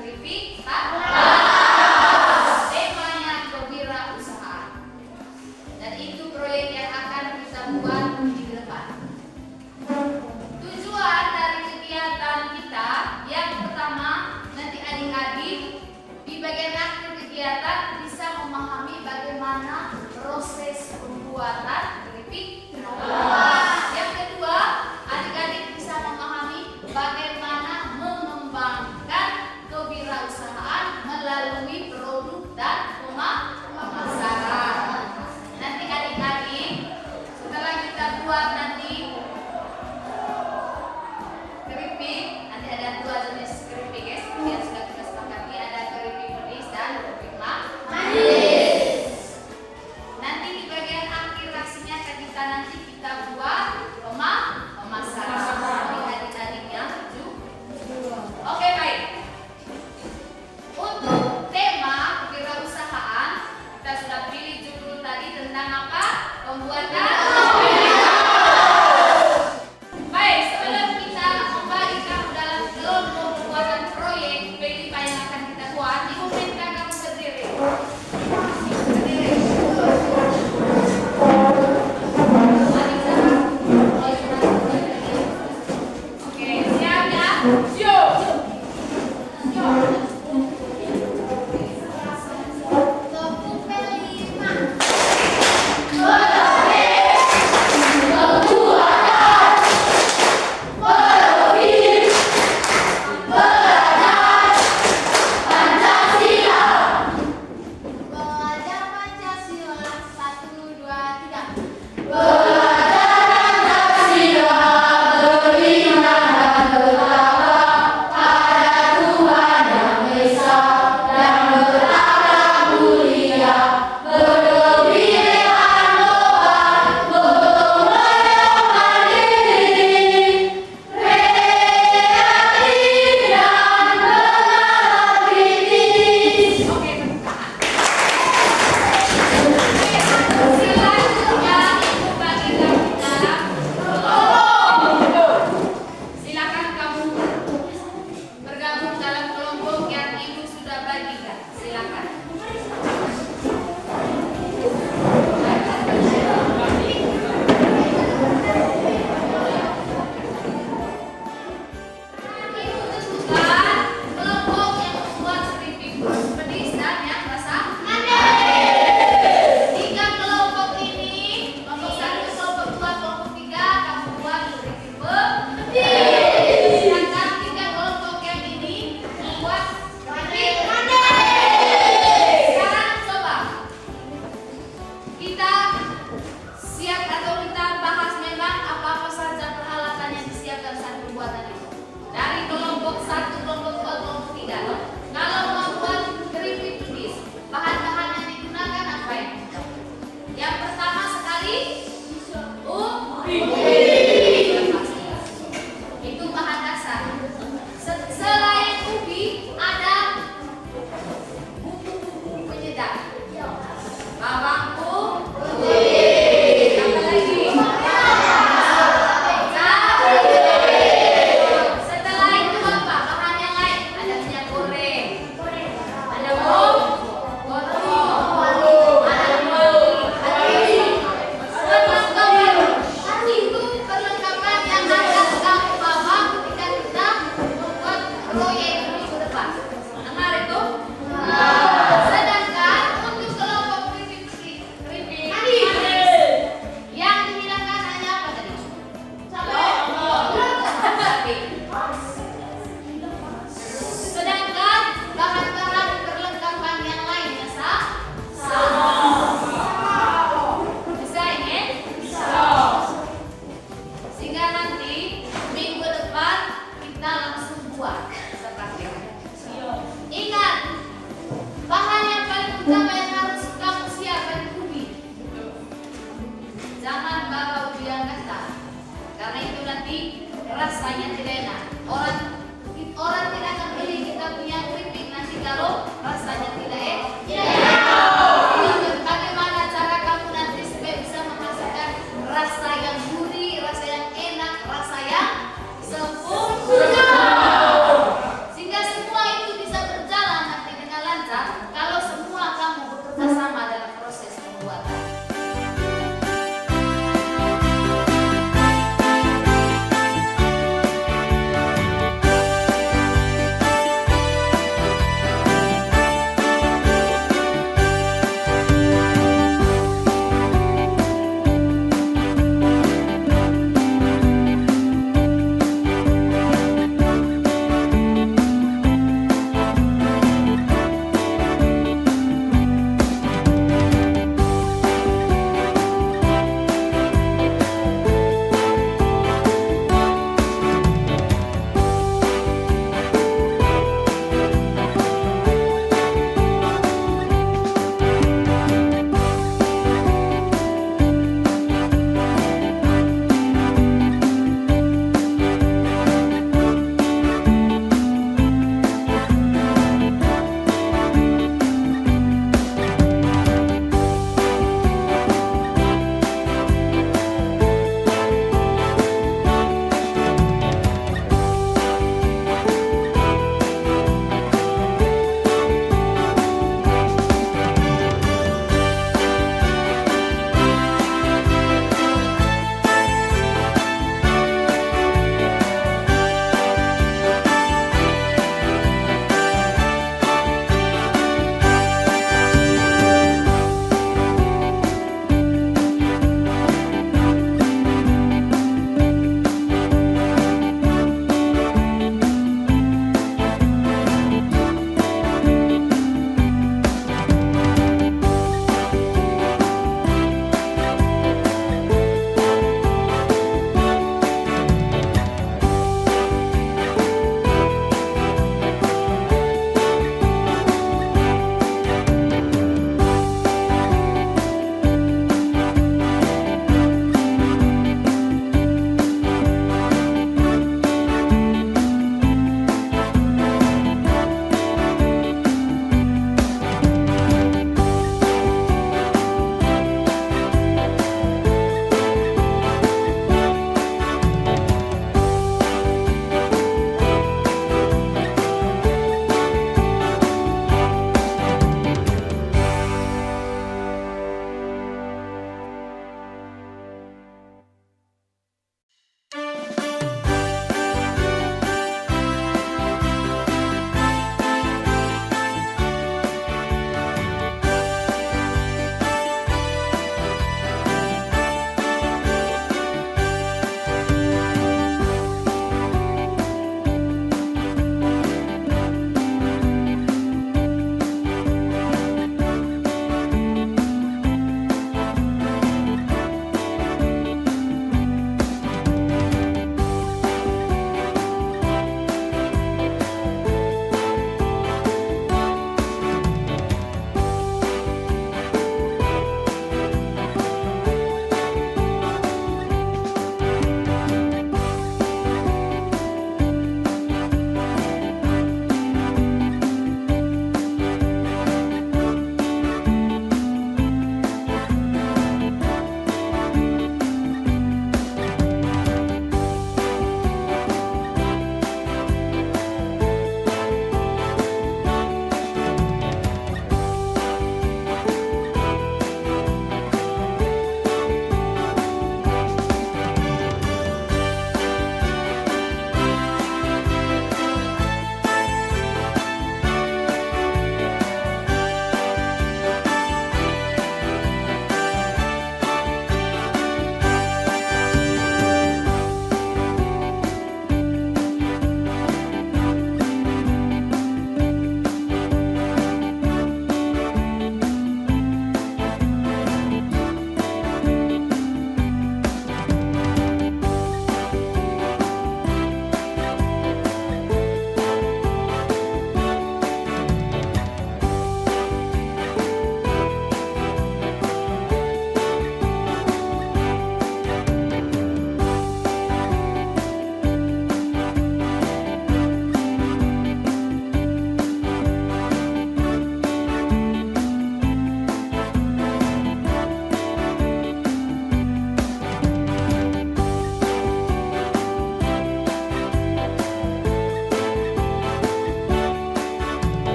keripik, temanya kewirausahaan. Dan itu proyek yang akan kita buat di depan. Tujuan dari kegiatan kita yang pertama, nanti adik-adik di bagian akhir kegiatan bisa memahami bagaimana proses pembuatan keripik. Yang kedua, adik-adik bisa memahami bagaimana mengembangkan kewirausahaan melalui produk dan pemasaran. Nanti adik-adik setelah kita buat nanti keripik, nanti ada dua jenis keripik ya, seperti yang sudah kita sepakati, ada keripik pedas dan keripik manis. Nanti di bagian akhir aksi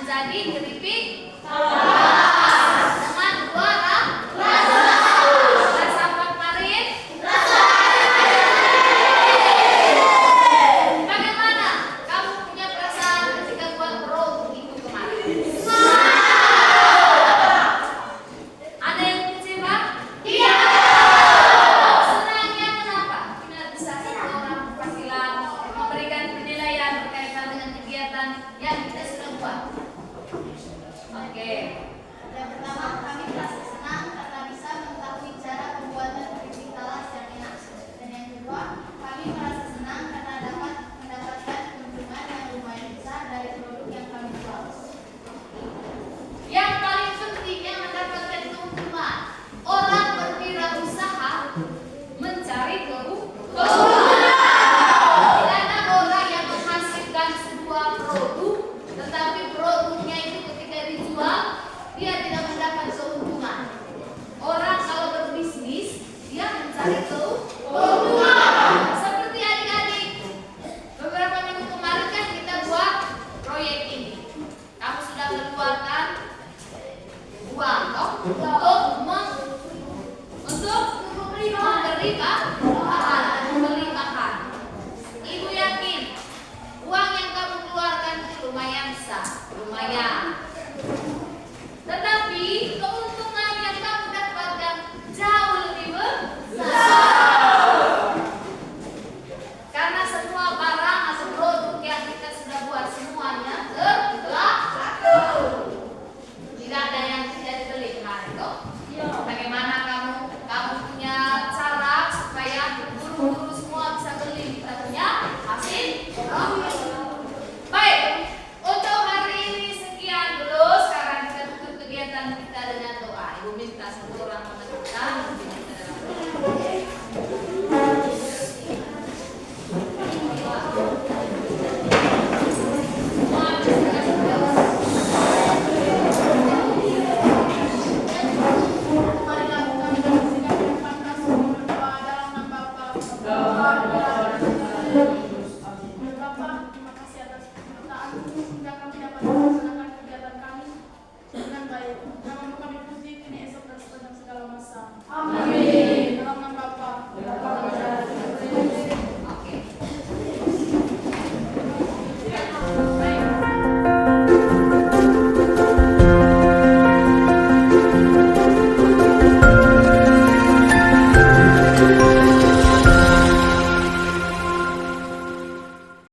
menjadi keripik dengan dua rasa favorit. Bagaimana kamu punya perasaan ketika buat produk itu kemarin? Ada yang kecewa? Iya. Senangnya kenapa? Kita bisa orang perwakilan memberikan penilaian berkaitan dengan kegiatan yang kita sudah buat. Oke. Yang pertama, kami merasa senang karena bisa mengetahui cara pembuatan keripik talas yang enak. Dan yang kedua, kami merasa senang karena dapat mendapatkan keuntungan yang lumayan besar dari produk yang kami jual. Yang paling pentingnya mendapatkan keuntungan. Orang berwirausaha mencari keuntungan. Tidak ada orang yang menghasilkan sebuah produk, tetapi produknya itu ketika dijual dia tidak mendapat keuntungan. Orang kalau berbisnis dia mencari keuntungan. Seperti adik-adik, beberapa minggu kemarin kan kita buat proyek ini. Kamu sudah mengeluarkan uang toh untuk membeli bahan. Ibu yakin uang yang kamu keluarkan itu lumayan besar, lumayan. Tetapi keuntungan yang kamu dapatkan jauh lebih besar. Karena semua barang atau produk yang kita sudah buat semuanya laku. Tidak ada yang tidak dibeli kemarin toh. Bagaimana kamu punya cara supaya guru-guru semua bisa beli, kita punya hasil? Baik, untuk hari ini sekian dulu. Sekarang kita tutup kegiatan kita dengan doa. Ibu minta satu orang menekan kita dalam doa. Marilah kami bersikap langsung berdoa dalam nama Bapa. Bapa, terima kasih atas penyertaan sehingga kami dapat melaksanakan kegiatan kami dengan baik. Nama kami puji kini esok dan sepanjang segala masa. Amin.